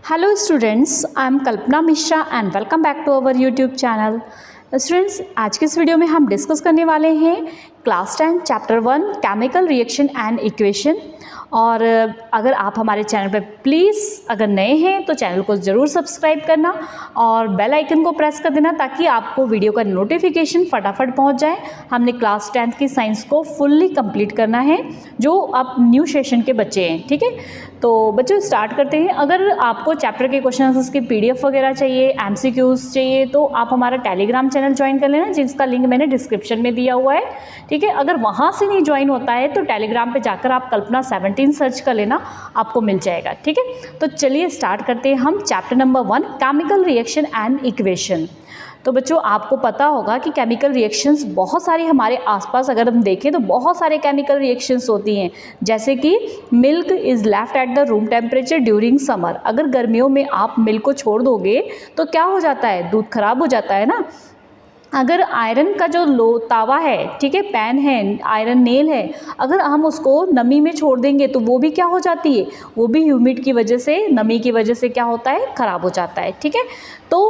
Hello students, I am Kalpana Mishra and welcome back to our YouTube channel. Students आज के इस video में हम डिस्कस करने वाले हैं class 10 chapter 1 chemical reaction and equation. और अगर आप हमारे चैनल पर प्लीज़ अगर नए हैं तो चैनल को ज़रूर सब्सक्राइब करना और बेल आइकन को प्रेस कर देना ताकि आपको वीडियो का नोटिफिकेशन फटाफट पहुंच जाए। हमने क्लास 10 की साइंस को फुल्ली कंप्लीट करना है जो अब न्यू सेशन के बच्चे हैं, ठीक है। तो बच्चों स्टार्ट करते हैं। अगर आपको चैप्टर के क्वेश्चन आंसर्स की PDF वगैरह चाहिए, MCQs चाहिए तो आप हमारा टेलीग्राम चैनल ज्वाइन कर लेना जिसका लिंक मैंने डिस्क्रिप्शन में दिया हुआ है, ठीक है। अगर वहाँ से नहीं ज्वाइन होता है तो टेलीग्राम पे जाकर आप कल्पना 17 सर्च कर लेना, आपको मिल जाएगा, ठीक है। तो चलिए स्टार्ट करते हैं हम chapter number 1 chemical reaction and equation. तो बच्चों आपको पता होगा कि केमिकल रिएक्शंस बहुत सारी हमारे आसपास अगर हम देखें तो बहुत सारे केमिकल रिएक्शंस होती हैं, जैसे कि milk is left at the room temperature during summer. अगर गर्मियों में आप मिल्क को छोड़ दोगे तो क्या हो जाता है, दूध खराब हो जाता है ना। अगर आयरन का जो तावा है, ठीक है, पैन है, आयरन नेल है, अगर हम उसको नमी में छोड़ देंगे तो वो भी क्या हो जाती है, वो भी ह्यूमिड की वजह से, नमी की वजह से क्या होता है, ख़राब हो जाता है, ठीक है। तो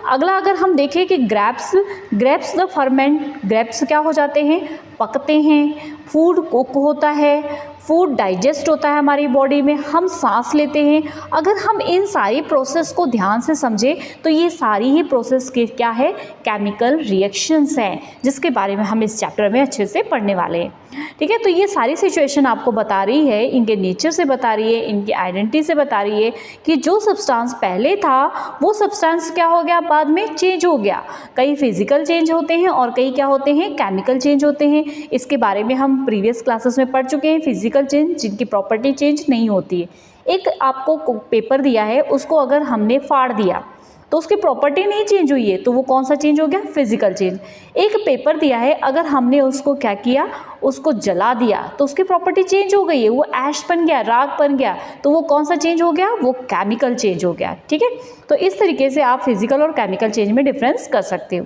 अगला अगर हम देखें कि ग्रेप्स द फर्मेंट, ग्रेप्स क्या हो जाते हैं, पकते हैं, फूड कुक होता है, फूड डाइजेस्ट होता है हमारी बॉडी में, हम सांस लेते हैं। अगर हम इन सारी प्रोसेस को ध्यान से समझें तो ये सारी ही प्रोसेस के क्या है, केमिकल रिएक्शंस हैं, जिसके बारे में हम इस चैप्टर में अच्छे से पढ़ने वाले हैं, ठीक है। तो ये सारी सिचुएशन आपको बता रही है, इनके नेचर से बता रही है, इनकी आइडेंटिटी से बता रही है कि जो सब्सटेंस पहले था वो सब्सटेंस क्या हो गया, बाद में चेंज हो गया। कई फिजिकल चेंज होते हैं और कई क्या होते हैं, केमिकल चेंज होते हैं। इसके बारे में हम प्रीवियस क्लासेस में पढ़ चुके हैं। फिजिकल चेंज जिनकी प्रॉपर्टी चेंज नहीं होती है। एक आपको पेपर दिया है, उसको अगर हमने फाड़ दिया तो उसकी प्रॉपर्टी नहीं चेंज हुई है, तो वो कौन सा चेंज हो गया, फिजिकल चेंज। एक पेपर दिया है, अगर हमने उसको क्या किया, उसको जला दिया तो उसकी प्रॉपर्टी चेंज हो गई है, वो ऐश बन गया, राख बन गया, तो वो कौन सा चेंज हो गया, वो केमिकल चेंज हो गया, ठीक है। तो इस तरीके से आप फिजिकल और केमिकल चेंज में डिफरेंस कर सकते हो।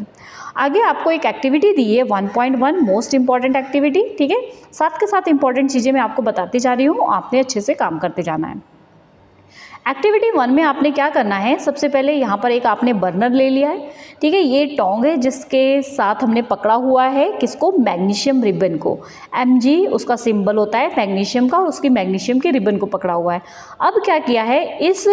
आगे आपको एक एक्टिविटी दी है 1.1 मोस्ट इंपॉर्टेंट एक्टिविटी, ठीक है। साथ के साथ इंपॉर्टेंट चीज़ें मैं आपको बताती जा रही हूँ, आपने अच्छे से काम करते जाना है। एक्टिविटी 1 में आपने क्या करना है, सबसे पहले यहाँ पर एक आपने बर्नर ले लिया है, ठीक है। ये टोंग है जिसके साथ हमने पकड़ा हुआ है किसको, मैग्नीशियम रिबन को। Mg उसका सिंबल होता है मैग्नीशियम का और उसकी मैग्नीशियम के रिबन को पकड़ा हुआ है। अब क्या किया है, इस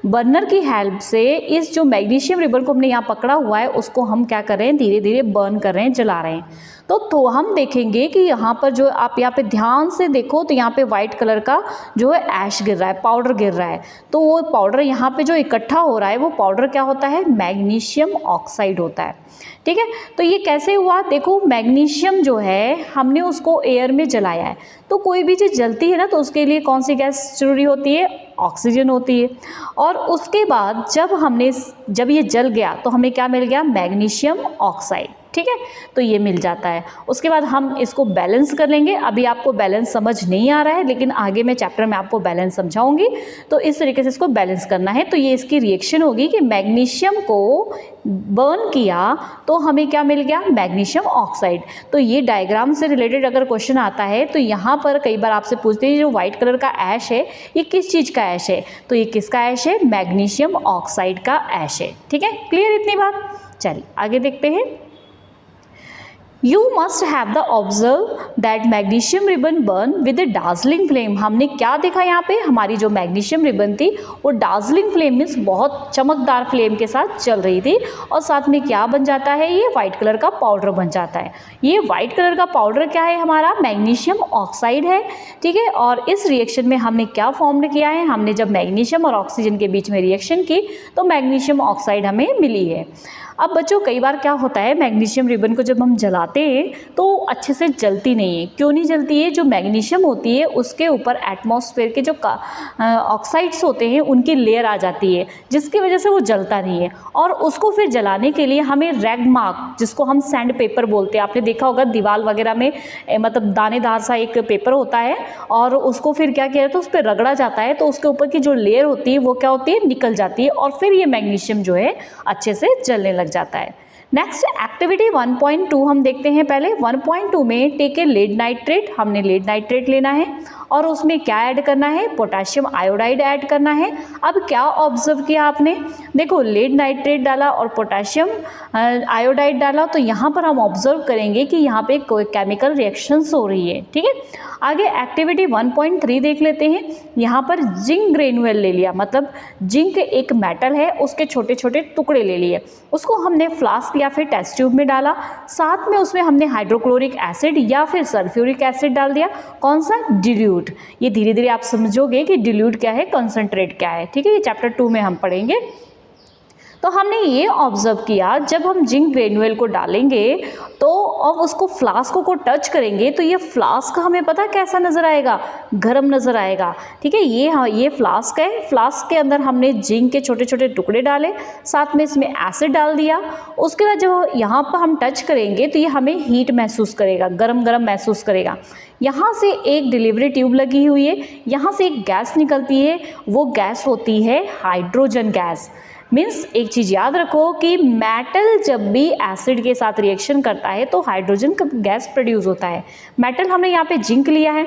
बर्नर की हेल्प से इस जो मैग्नीशियम रिबन को हमने यहाँ पकड़ा हुआ है उसको हम क्या कर रहे हैं, धीरे धीरे बर्न कर रहे हैं, जला रहे हैं। तो हम देखेंगे कि यहाँ पर जो आप यहाँ पे ध्यान से देखो तो यहाँ पे वाइट कलर का जो है ऐश गिर रहा है, पाउडर गिर रहा है। तो वो पाउडर यहाँ पे जो इकट्ठा हो रहा है वो पाउडर क्या होता है, मैग्नीशियम ऑक्साइड होता है, ठीक है। तो ये कैसे हुआ, देखो मैग्नीशियम जो है हमने उसको एयर में जलाया है, तो कोई भी चीज़ जलती है ना तो उसके लिए कौन सी गैस जरूरी होती है, ऑक्सीजन होती है। और उसके बाद जब ये जल गया तो हमें क्या मिल गया, मैग्नीशियम ऑक्साइड, ठीक है। तो ये मिल जाता है। उसके बाद हम इसको बैलेंस कर लेंगे। अभी आपको बैलेंस समझ नहीं आ रहा है लेकिन आगे मैं चैप्टर में आपको बैलेंस समझाऊंगी, तो इस तरीके से इसको बैलेंस करना है। तो ये इसकी रिएक्शन होगी कि मैग्नीशियम को बर्न किया तो हमें क्या मिल गया, मैग्नीशियम ऑक्साइड। तो ये डायग्राम से रिलेटेड अगर क्वेश्चन आता है तो यहाँ पर कई बार आपसे पूछते हैं जो व्हाइट कलर का ऐश है ये किस चीज़ का ऐश है, तो ये किसका ऐश है, मैग्नीशियम ऑक्साइड का ऐश है, ठीक है। क्लियर इतनी बात। चलिए आगे देखते हैं। You must have the observe that magnesium ribbon burn with a dazzling flame। हमने क्या देखा यहाँ पे, हमारी जो मैग्नीशियम रिबन थी वो डार्जलिंग फ्लेम मीन्स बहुत चमकदार फ्लेम के साथ चल रही थी और साथ में क्या बन जाता है, ये वाइट कलर का पाउडर बन जाता है। ये वाइट कलर का पाउडर क्या है, हमारा मैग्नीशियम ऑक्साइड है, ठीक है। और इस रिएक्शन में हमने क्या फॉर्म किया है, हमने जब मैग्नीशियम और ऑक्सीजन के बीच में रिएक्शन की तो मैग्नीशियम ऑक्साइड हमें मिली है। अब बच्चों कई बार क्या होता है, मैग्नीशियम रिबन को जब हम जलाते हैं तो अच्छे से जलती नहीं है। क्यों नहीं जलती है, जो मैग्नीशियम होती है उसके ऊपर एटमॉस्फेयर के जो ऑक्साइड्स होते हैं उनकी लेयर आ जाती है जिसकी वजह से वो जलता नहीं है। और उसको फिर जलाने के लिए हमें रेड मार्क, जिसको हम सैंड पेपर बोलते हैं, आपने देखा होगा दीवार वगैरह में मतलब दानेदार सा एक पेपर होता है और उसको फिर क्या किया जाता है, उस पर रगड़ा जाता है तो उसके ऊपर की जो लेयर होती है वो क्या होती है, निकल जाती है और फिर ये मैग्नीशियम जो है अच्छे से जलने लग जाता है। नेक्स्ट एक्टिविटी 1.2 हम देखते हैं। पहले 1.2 में टेक ए लेड नाइट्रेट, हमने लेड नाइट्रेट लेना है और उसमें क्या ऐड करना है, पोटाशियम आयोडाइड ऐड करना है। अब क्या ऑब्जर्व किया आपने, देखो लेड नाइट्रेट डाला और पोटाशियम आयोडाइड डाला, तो यहाँ पर हम ऑब्जर्व करेंगे कि यहाँ पे कोई केमिकल रिएक्शंस हो रही है। ठीक है, आगे एक्टिविटी 1.3 देख लेते हैं। यहाँ पर जिंक ग्रेनुअल ले लिया, मतलब जिंक एक मेटल है, उसके छोटे छोटे टुकड़े ले लिए, उसको हमने फ्लास्क या फिर टेस्ट ट्यूब में डाला, साथ में उसमें हमने हाइड्रोक्लोरिक एसिड या फिर सल्फ्यूरिक एसिड डाल दिया। कौन सा, डिल्यूट। ये धीरे धीरे आप समझोगे कि डिल्यूट क्या है, कंसंट्रेट क्या है। ठीक है, ये चैप्टर 2 में हम पढ़ेंगे। तो हमने ये ऑब्जर्व किया, जब हम जिंक ग्रेनुअल को डालेंगे तो अब उसको फ्लास्क को टच करेंगे तो ये फ्लास्क हमें पता कैसा नज़र आएगा, गर्म नज़र आएगा। ठीक है, ये फ्लास्क है, फ्लास्क के अंदर हमने जिंक के छोटे छोटे टुकड़े डाले, साथ में इसमें एसिड डाल दिया। उसके बाद जब यहाँ पर हम टच करेंगे तो ये हमें हीट महसूस करेगा, गरम गरम महसूस करेगा। यहाँ से एक डिलीवरी ट्यूब लगी हुई है, यहाँ से एक गैस निकलती है, वो गैस होती है हाइड्रोजन गैस। मीन्स एक चीज़ याद रखो कि मेटल जब भी एसिड के साथ रिएक्शन करता है तो हाइड्रोजन गैस प्रोड्यूस होता है। मेटल हमने यहाँ पे जिंक लिया है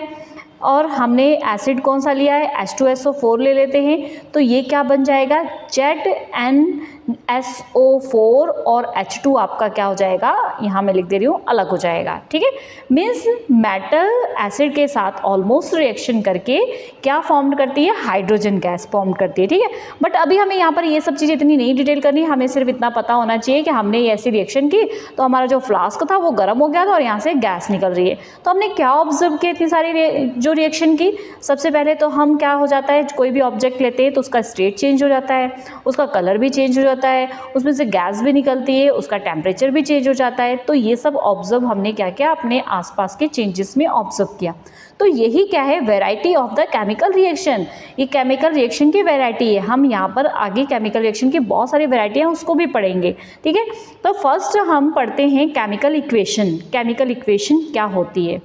और हमने एसिड कौन सा लिया है, H2SO4 ले लेते हैं, तो ये क्या बन जाएगा, ZnSO4 और H2 आपका क्या हो जाएगा, यहाँ मैं लिख दे रही हूँ, अलग हो जाएगा। ठीक है, मीन्स मेटल एसिड के साथ ऑलमोस्ट रिएक्शन करके क्या फॉर्म करती है, हाइड्रोजन गैस फॉर्म करती है। ठीक है, बट अभी हमें यहाँ पर ये सब चीज़ें इतनी नहीं डिटेल करनी, हमें सिर्फ इतना पता होना चाहिए कि हमने ये ऐसी रिएक्शन की तो हमारा जो फ्लास्क था वो गर्म हो गया था और यहाँ से गैस निकल रही है। तो हमने क्या ऑब्जर्व किया, इतनी सारी जो रिएक्शन की, सबसे पहले तो हम क्या हो जाता है, कोई भी ऑब्जेक्ट लेते हैं तो उसका स्टेट चेंज हो जाता है, उसका कलर भी चेंज हो जाता है, उसमें से गैस भी निकलती है, उसका टेम्परेचर भी चेंज हो जाता है। तो ये सब ऑब्जर्व हमने क्या किया, अपने आसपास के चेंजेस में ऑब्जर्व किया। तो यही क्या है, variety of the chemical reaction. ये केमिकल रिएक्शन की वैरायटी है। हम यहाँ पर आगे केमिकल रिएक्शन की बहुत सारी वैरायटी हैं, उसको भी पढ़ेंगे। ठीक है, तो फर्स्ट हम पढ़ते हैं केमिकल इक्वेशन। केमिकल इक्वेशन क्या होती है,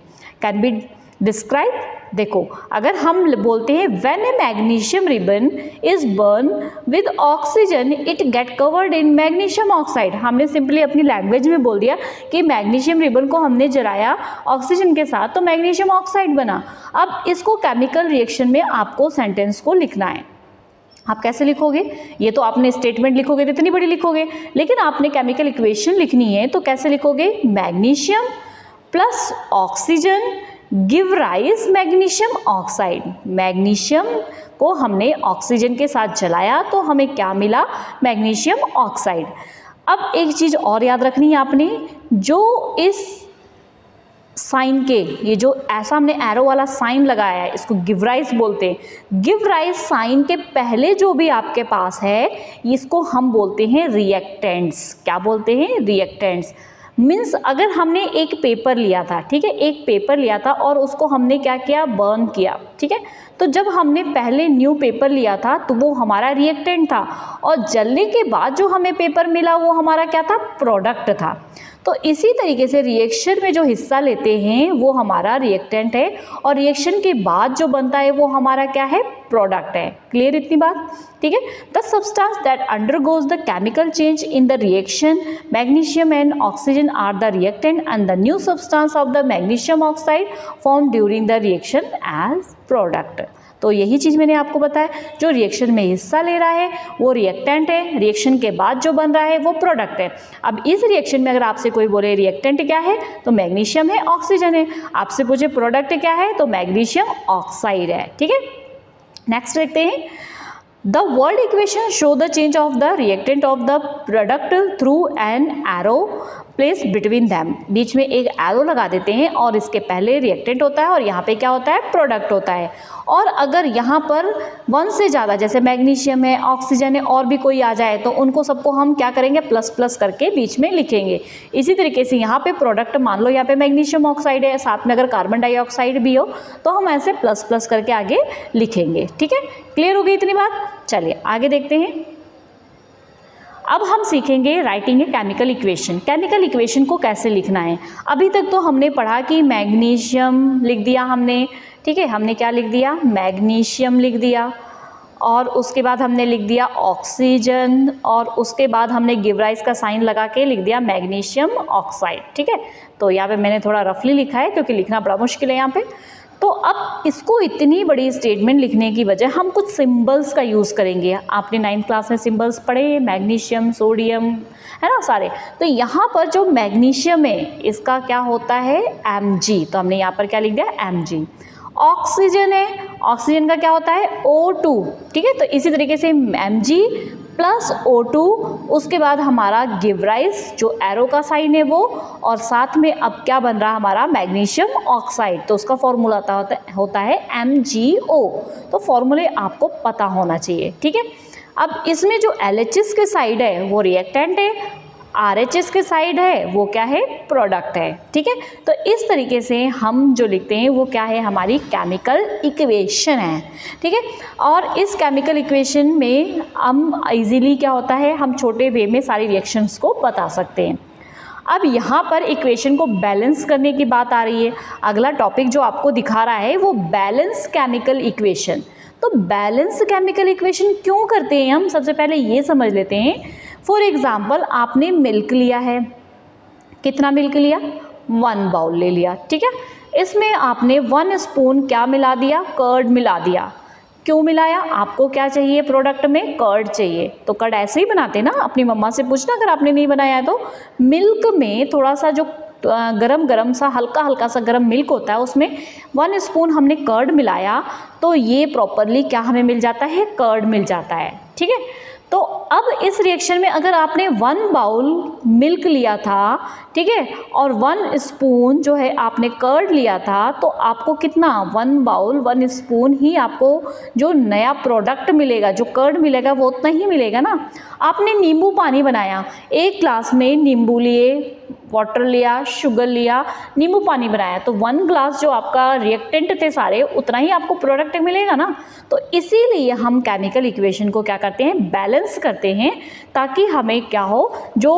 कैन बी डिस्क्राइब। देखो, अगर हम बोलते हैं when A magnesium ribbon is burn with oxygen it get covered in magnesium oxide. हमने सिंपली अपनी लैंग्वेज में बोल दिया कि मैग्नीशियम रिबन को हमने जलाया ऑक्सीजन के साथ तो मैग्नीशियम ऑक्साइड बना। अब इसको केमिकल रिएक्शन में आपको सेंटेंस को लिखना है। आप कैसे लिखोगे, ये तो आपने स्टेटमेंट लिखोगे तो इतनी बड़ी लिखोगे, लेकिन आपने केमिकल इक्वेशन लिखनी है तो कैसे लिखोगे, magnesium plus oxygen give rise magnesium oxide. Magnesium को हमने ऑक्सीजन के साथ जलाया तो हमें क्या मिला, मैग्नीशियम ऑक्साइड। अब एक चीज़ और याद रखनी है आपने, जो इस साइन के, ये जो ऐसा हमने एरो वाला साइन लगाया है इसको गिव राइज बोलते हैं। गिव राइज साइन के पहले जो भी आपके पास है इसको हम बोलते हैं रिएक्टेंट्स। क्या बोलते हैं, रिएक्टेंट्स। मीन्स अगर हमने एक पेपर लिया था, ठीक है, एक पेपर लिया था और उसको हमने क्या किया, बर्न किया। ठीक है, तो जब हमने पहले न्यू पेपर लिया था तो वो हमारा रिएक्टेंट था और जलने के बाद जो हमें पेपर मिला वो हमारा क्या था, प्रोडक्ट था। तो इसी तरीके से रिएक्शन में जो हिस्सा लेते हैं वो हमारा रिएक्टेंट है और रिएक्शन के बाद जो बनता है वो हमारा क्या है, प्रोडक्ट है। क्लियर इतनी बात, ठीक है। The substance that undergoes the chemical change in the reaction magnesium and oxygen are the reactant and the new substance of the magnesium oxide form during the reaction as product. तो यही चीज़ मैंने आपको बताया, जो रिएक्शन में हिस्सा ले रहा है वो रिएक्टेंट है, रिएक्शन के बाद जो बन रहा है वो प्रोडक्ट है। अब इस रिएक्शन में अगर आपसे कोई बोले रिएक्टेंट क्या है तो मैग्नीशियम है, ऑक्सीजन है। आपसे पूछे प्रोडक्ट क्या है तो मैग्नीशियम ऑक्साइड है। ठीक है, नेक्स्ट देखते हैं। The world equation show the change of the reactant of the product through an arrow place between them. बीच में एक एरो लगा देते हैं और इसके पहले रिएक्टेंट होता है और यहाँ पे क्या होता है, प्रोडक्ट होता है। और अगर यहाँ पर वन से ज़्यादा जैसे मैग्नीशियम है, ऑक्सीजन है और भी कोई आ जाए तो उनको सबको हम क्या करेंगे, प्लस प्लस करके बीच में लिखेंगे। इसी तरीके से यहाँ पे प्रोडक्ट मान लो यहाँ पे मैग्नीशियम ऑक्साइड है, साथ में अगर कार्बन डाइऑक्साइड भी हो तो हम ऐसे प्लस प्लस करके आगे लिखेंगे। ठीक है, क्लियर हो गई इतनी बात। चलिए आगे देखते हैं। अब हम सीखेंगे writing a chemical equation. Chemical equation को कैसे लिखना है। अभी तक तो हमने पढ़ा कि मैग्नीशियम लिख दिया हमने, ठीक है, हमने क्या लिख दिया, मैग्नीशियम लिख दिया और उसके बाद हमने लिख दिया ऑक्सीजन और उसके बाद हमने गिव राइज का साइन लगा के लिख दिया मैग्नीशियम ऑक्साइड। ठीक है, तो यहाँ पे मैंने थोड़ा रफली लिखा है क्योंकि लिखना बड़ा मुश्किल है यहाँ पे। तो अब इसको इतनी बड़ी स्टेटमेंट लिखने की वजह हम कुछ सिंबल्स का यूज़ करेंगे। आपने 9th क्लास में सिंबल्स पढ़े, मैग्नीशियम, सोडियम, है ना सारे। तो यहाँ पर जो मैग्नीशियम है इसका क्या होता है Mg, तो हमने यहाँ पर क्या लिख दिया Mg। ऑक्सीजन है, ऑक्सीजन का क्या होता है O2, ठीक है। तो इसी तरीके से Mg प्लस O2, उसके बाद हमारा गिव राइस जो एरो का साइन है वो, और साथ में अब क्या बन रहा है हमारा मैग्नीशियम ऑक्साइड, तो उसका फॉर्मूला होता है MgO। तो फॉर्मूले आपको पता होना चाहिए, ठीक है। अब इसमें जो LHS के साइड है वो रिएक्टेंट है, RHS के साइड है वो क्या है प्रोडक्ट है, ठीक है। तो इस तरीके से हम जो लिखते हैं वो क्या है हमारी केमिकल इक्वेशन है, ठीक है। और इस केमिकल इक्वेशन में हम इजीली क्या होता है हम छोटे वे में सारी रिएक्शंस को बता सकते हैं। अब यहाँ पर इक्वेशन को बैलेंस करने की बात आ रही है। अगला टॉपिक जो आपको दिखा रहा है वो बैलेंस केमिकल इक्वेशन। तो बैलेंस केमिकल इक्वेशन क्यों करते हैं हम, सबसे पहले ये समझ लेते हैं। फॉर एग्जाम्पल आपने मिल्क लिया है, कितना मिल्क लिया 1 बाउल ले लिया, ठीक है। इसमें आपने 1 स्पून क्या मिला दिया कर्ड मिला दिया। क्यों मिलाया, आपको क्या चाहिए प्रोडक्ट में कर्ड चाहिए, तो कर्ड ऐसे ही बनाते ना, अपनी मम्मा से पूछना अगर आपने नहीं बनाया है तो। मिल्क में थोड़ा सा जो गरम सा हल्का सा गरम मिल्क होता है उसमें 1 स्पून हमने कर्ड मिलाया, तो ये प्रॉपरली क्या हमें मिल जाता है कर्ड मिल जाता है, ठीक है। तो अब इस रिएक्शन में अगर आपने 1 बाउल मिल्क लिया था, ठीक है, और 1 स्पून जो है आपने कर्ड लिया था, तो आपको कितना 1 बाउल 1 स्पून ही आपको जो नया प्रोडक्ट मिलेगा, जो कर्ड मिलेगा वो उतना ही मिलेगा ना। आपने नींबू पानी बनाया, 1 ग्लास में नींबू लिए, वाटर लिया, शुगर लिया, नींबू पानी बनाया, तो 1 ग्लास जो आपका रिएक्टेंट थे सारे उतना ही आपको प्रोडक्ट मिलेगा ना। तो इसीलिए हम केमिकल इक्वेशन को क्या करते हैं बैलेंस करते हैं, ताकि हमें क्या हो जो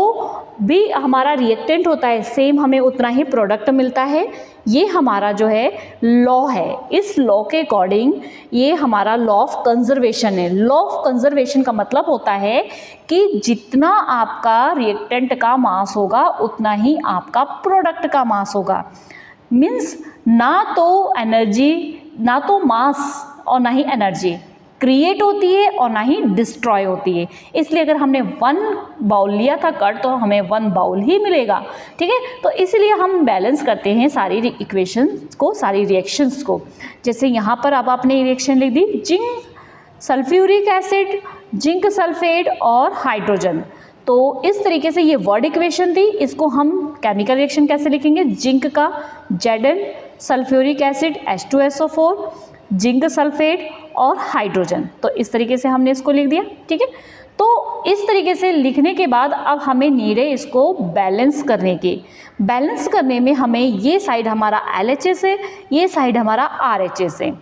भी हमारा रिएक्टेंट होता है सेम हमें उतना ही प्रोडक्ट मिलता है। ये हमारा जो है लॉ है, इस लॉ के अकॉर्डिंग ये हमारा लॉ ऑफ कंजर्वेशन है। लॉ ऑफ कंजर्वेशन का मतलब होता है कि जितना आपका रिएक्टेंट का मास होगा उतना ही आपका प्रोडक्ट का मास होगा। मीन्स ना तो एनर्जी, ना तो मास और ना ही एनर्जी क्रिएट होती है और ना ही डिस्ट्रॉय होती है। इसलिए अगर हमने 1 बाउल लिया था कर्ड तो हमें 1 बाउल ही मिलेगा, ठीक है। तो इसलिए हम बैलेंस करते हैं सारी इक्वेशंस को, सारी रिएक्शंस को। जैसे यहाँ पर अब आपने रिएक्शन लिख दी zinc sulphuric acid, zinc sulphate और हाइड्रोजन। तो इस तरीके से ये वर्ड इक्वेशन थी, इसको हम केमिकल रिएक्शन कैसे लिखेंगे, जिंक का Zn, sulphuric acid H2SO4, zinc sulphate और हाइड्रोजन। तो इस तरीके से हमने इसको लिख दिया, ठीक है। तो इस तरीके से लिखने के बाद अब हमें नीड है इसको बैलेंस करने की। बैलेंस करने में हमें ये साइड हमारा LHS है, ये साइड हमारा RHS है।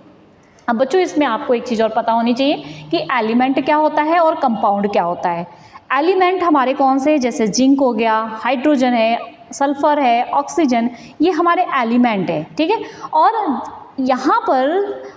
अब बच्चों इसमें आपको एक चीज़ और पता होनी चाहिए कि एलिमेंट क्या होता है और कंपाउंड क्या होता है। एलिमेंट हमारे कौन से, जैसे जिंक हो गया, हाइड्रोजन है, सल्फर है, ऑक्सीजन, ये हमारे एलिमेंट है, ठीक है। और यहाँ पर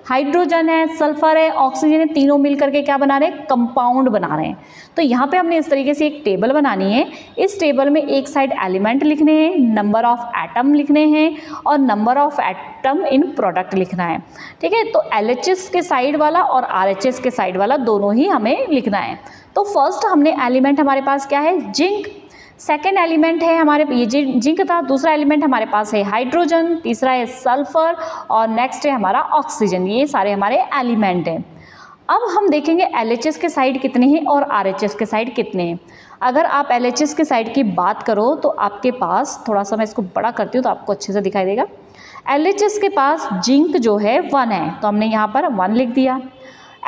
हाइड्रोजन है, सल्फर है, ऑक्सीजन है, तीनों मिल करके क्या बना रहे हैं कंपाउंड बना रहे हैं। तो यहाँ पे हमने इस तरीके से एक टेबल बनानी है। इस टेबल में एक साइड एलिमेंट लिखने हैं, नंबर ऑफ एटम लिखने हैं और number of atom in product लिखना है, ठीक है। तो LHS के साइड वाला और RHS के साइड वाला दोनों ही हमें लिखना है। तो फर्स्ट हमने एलिमेंट हमारे पास क्या है जिंक, सेकेंड एलिमेंट है हमारे ये जिंक था, दूसरा एलिमेंट हमारे पास है हाइड्रोजन, तीसरा है सल्फर और नेक्स्ट है हमारा ऑक्सीजन। ये सारे हमारे एलिमेंट हैं। अब हम देखेंगे LHS के साइड कितने हैं और RHS के साइड कितने हैं। अगर आप LHS के साइड की बात करो तो आपके पास, थोड़ा सा मैं इसको बड़ा करती हूँ तो आपको अच्छे से दिखाई देगा। LHS के पास जिंक जो है 1 है तो हमने यहाँ पर 1 लिख दिया।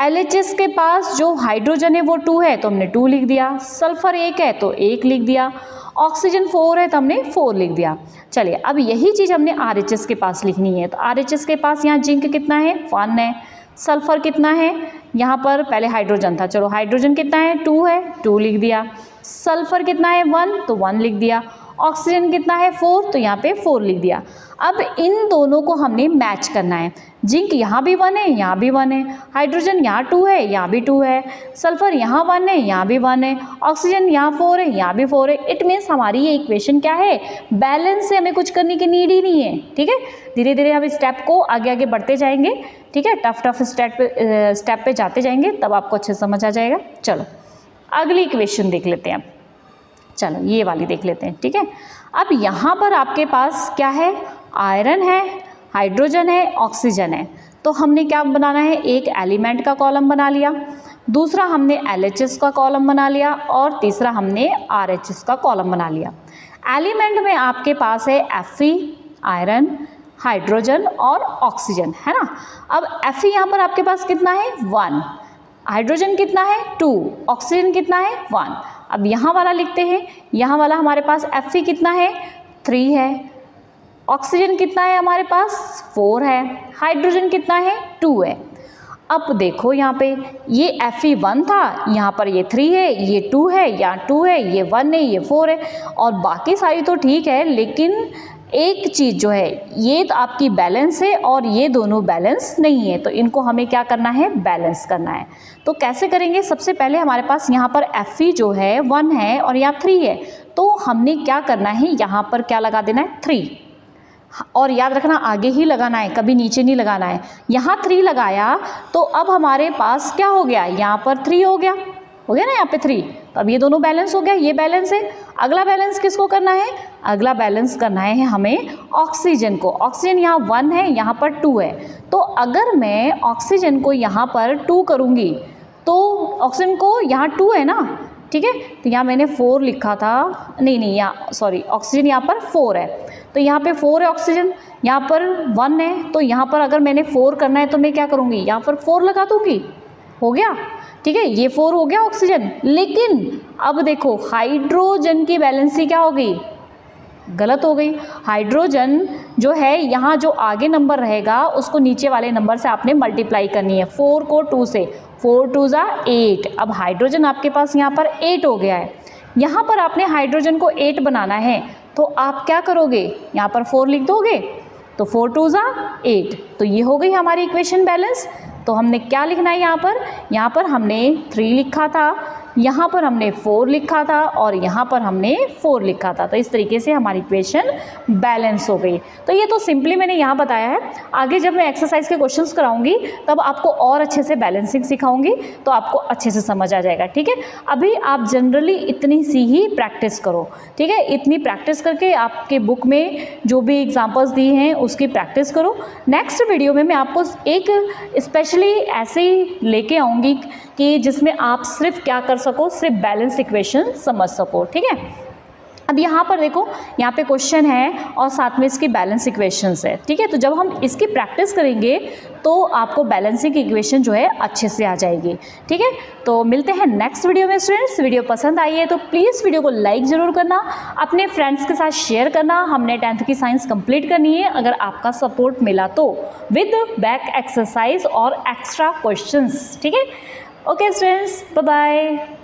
LHS के पास जो हाइड्रोजन है वो 2 है तो हमने 2 लिख दिया। सल्फर 1 है तो 1 लिख दिया। ऑक्सीजन 4 है तो हमने 4 लिख दिया। चलिए अब यही चीज़ हमने RHS के पास लिखनी है। तो RHS के पास यहाँ जिंक कितना है 1 है, सल्फर कितना है, यहाँ पर पहले हाइड्रोजन था, चलो हाइड्रोजन कितना है 2 है, 2 लिख दिया। सल्फर कितना है 1 तो 1 लिख दिया। ऑक्सीजन कितना है 4, तो यहाँ पे 4 लिख दिया। अब इन दोनों को हमने मैच करना है। जिंक यहाँ भी 1 है, यहाँ भी 1 है, हाइड्रोजन यहाँ 2 है, यहाँ भी 2 है, सल्फर यहाँ 1 है, यहाँ भी 1 है, ऑक्सीजन यहाँ 4 है, यहाँ भी 4 है। इट मीन्स हमारी ये इक्वेशन क्या है, बैलेंस से, हमें कुछ करने की नीड ही नहीं है। ठीक है, धीरे धीरे हम स्टेप को आगे आगे बढ़ते जाएंगे। ठीक है, टफ स्टेप पे जाते जाएंगे, तब आपको अच्छे समझ आ जाएगा। चलो अगली इक्वेशन देख लेते हैं। अब चलो ये वाली देख लेते हैं। ठीक है, अब यहाँ पर आपके पास क्या है, आयरन है, हाइड्रोजन है, ऑक्सीजन है। तो हमने क्या बनाना है, एक एलिमेंट का कॉलम बना लिया, दूसरा हमने LHS का कॉलम बना लिया, और तीसरा हमने RHS का कॉलम बना लिया। एलिमेंट में आपके पास है Fe, आयरन, हाइड्रोजन और ऑक्सीजन, है ना। अब Fe यहाँ पर आपके पास कितना है 1, हाइड्रोजन कितना है 2, ऑक्सीजन कितना है 1। अब यहाँ वाला लिखते हैं, यहाँ वाला हमारे पास Fe कितना है 3 है, ऑक्सीजन कितना है हमारे पास 4 है, हाइड्रोजन कितना है 2 है। अब देखो यहाँ पे ये Fe 1 था, यहाँ पर ये 3 है, ये 2 है, यहाँ 2 है, ये 1 है, ये 4 है, और बाकी सारी तो ठीक है, लेकिन एक चीज़ जो है, ये तो आपकी बैलेंस है और ये दोनों बैलेंस नहीं है, तो इनको हमें क्या करना है, बैलेंस करना है। तो कैसे करेंगे, सबसे पहले हमारे पास यहाँ पर Fe जो है 1 है और यहाँ 3 है, तो हमने क्या करना है, यहाँ पर क्या लगा देना है 3, और याद रखना आगे ही लगाना है, कभी नीचे नहीं लगाना है। यहाँ 3 लगाया तो अब हमारे पास क्या हो गया, यहाँ पर 3 हो गया ना, यहाँ पे 3, तो अब ये दोनों बैलेंस हो गया, ये बैलेंस है। अगला बैलेंस किसको करना है, अगला बैलेंस करना है हमें ऑक्सीजन को। ऑक्सीजन यहाँ 1 है, यहाँ पर 2 है, तो अगर मैं ऑक्सीजन को यहाँ पर 2 करूँगी तो ऑक्सीजन को यहाँ 2 है ना, ठीक है, तो यहाँ मैंने 4 लिखा था, नहीं यहाँ सॉरी, ऑक्सीजन यहाँ पर 4 है, तो यहाँ पे 4 है ऑक्सीजन, यहाँ पर 1 है, तो यहाँ पर अगर मैंने 4 करना है तो मैं क्या करूँगी, यहाँ पर 4 लगा दूँगी, हो गया। ठीक है, ये 4 हो गया ऑक्सीजन। लेकिन अब देखो हाइड्रोजन की बैलेंसी क्या हो गई, गलत हो गई। हाइड्रोजन जो है, यहाँ जो आगे नंबर रहेगा उसको नीचे वाले नंबर से आपने मल्टीप्लाई करनी है, 4 को 2 से, 4 2 ज़ा 8। अब हाइड्रोजन आपके पास यहाँ पर 8 हो गया है, यहाँ पर आपने हाइड्रोजन को 8 बनाना है, तो आप क्या करोगे, यहाँ पर 4 लिख दोगे, तो 4 2 ज़ा 8, तो ये हो गई हमारी इक्वेशन बैलेंस। तो हमने क्या लिखना है, यहाँ पर हमने 3 लिखा था, यहाँ पर हमने 4 लिखा था, और यहाँ पर हमने 4 लिखा था, तो इस तरीके से हमारी इक्वेशन बैलेंस हो गई। तो ये तो सिंपली मैंने यहाँ बताया है, आगे जब मैं एक्सरसाइज के क्वेश्चंस कराऊंगी तब आपको और अच्छे से बैलेंसिंग सिखाऊंगी, तो आपको अच्छे से समझ आ जाएगा। ठीक है, अभी आप जनरली इतनी सी ही प्रैक्टिस करो। ठीक है, इतनी प्रैक्टिस करके आपके बुक में जो भी एग्जाम्पल्स दी हैं उसकी प्रैक्टिस करो। नेक्स्ट वीडियो में मैं आपको एक स्पेशली ऐसे ही लेके आऊँगी कि जिसमें आप सिर्फ क्या कर सको, सिर्फ बैलेंस इक्वेशन समझ सको। ठीक है, अब यहाँ पर देखो, यहाँ पे क्वेश्चन है और साथ में इसकी बैलेंस इक्वेशंस है। ठीक है, तो जब हम इसकी प्रैक्टिस करेंगे तो आपको बैलेंसिंग इक्वेशन जो है अच्छे से आ जाएगी। ठीक है, तो मिलते हैं नेक्स्ट वीडियो में। स्टूडेंट्स, वीडियो पसंद आई है तो प्लीज़ वीडियो को लाइक ज़रूर करना, अपने फ्रेंड्स के साथ शेयर करना। हमने 10th की साइंस कंप्लीट करनी है, अगर आपका सपोर्ट मिला तो, विद बैक एक्सरसाइज और एक्स्ट्रा क्वेश्चंस। ठीक है, ओके स्टूडेंट्स, बाय बाय।